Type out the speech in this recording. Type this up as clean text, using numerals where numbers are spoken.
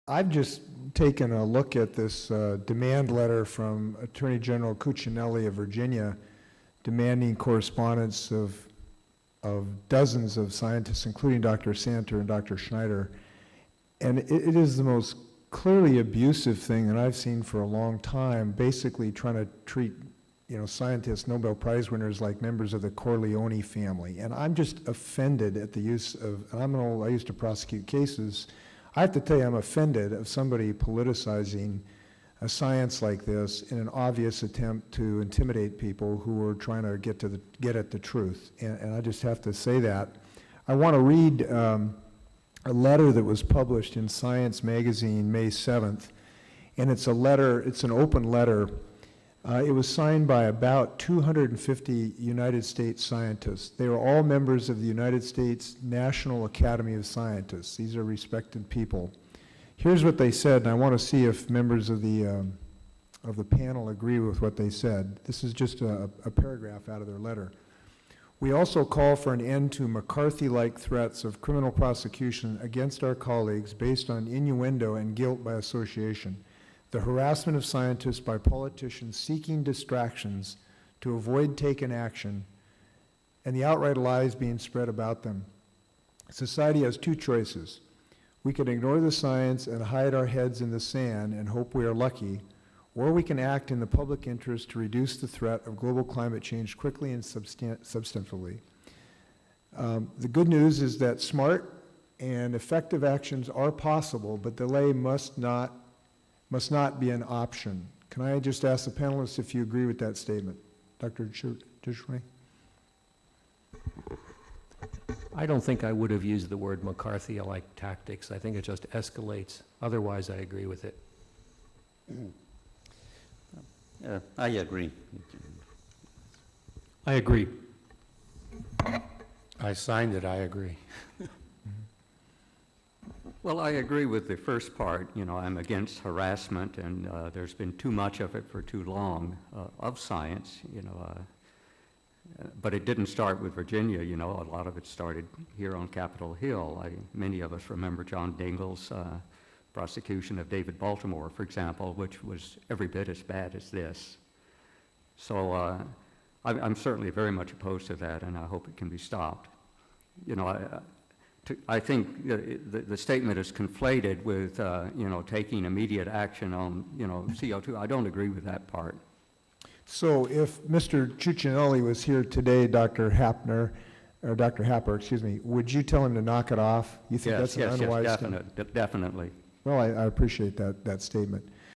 I've just taken a look at this demand letter from Attorney General Cuccinelli of Virginia demanding correspondence of dozens of scientists, including Dr. Santer and Dr. Schneider. And it is the most clearly abusive thing that I've seen for a long time, basically trying to treat scientists, Nobel Prize winners, like members of the Corleone family. And I'm just offended at the use of, I used to prosecute cases. I have to tell you, I'm offended of somebody politicizing a science like this in an obvious attempt to intimidate people who are trying to get at the truth. And I just have to say that. I want to read a letter that was published in Science magazine May 7th. And it's an open letter. It was signed by about 250 United States scientists. They are all members of the United States National Academy of Scientists. These are respected people. Here's what they said, and I want to see if members of the panel agree with what they said. This is just a paragraph out of their letter. We also call for an end to McCarthy-like threats of criminal prosecution against our colleagues based on innuendo and guilt by association, the harassment of scientists by politicians seeking distractions to avoid taking action, and the outright lies being spread about them. Society has two choices. We can ignore the science and hide our heads in the sand and hope we are lucky, or we can act in the public interest to reduce the threat of global climate change quickly and substantively. The good news is that smart and effective actions are possible, but delay must not be an option. Can I just ask the panelists if you agree with that statement? Dr. Cicerone? I don't think I would have used the word McCarthy-like tactics. I think it just escalates. Otherwise, I agree with it. I agree. I agree. I signed it, I agree. Well, I agree with the first part. I'm against harassment, and there's been too much of it for too long of science, but it didn't start with Virginia. A lot of it started here on Capitol Hill. Many of us remember John Dingell's prosecution of David Baltimore, for example, which was every bit as bad as this. So I'm certainly very much opposed to that, and I hope it can be stopped. I think the statement is conflated with, taking immediate action on, CO2. I don't agree with that part. So if Mr. Cuccinelli was here today, Dr. Happer, would you tell him to knock it off? You think that's an unwise yes, definitely. Well, I appreciate that statement.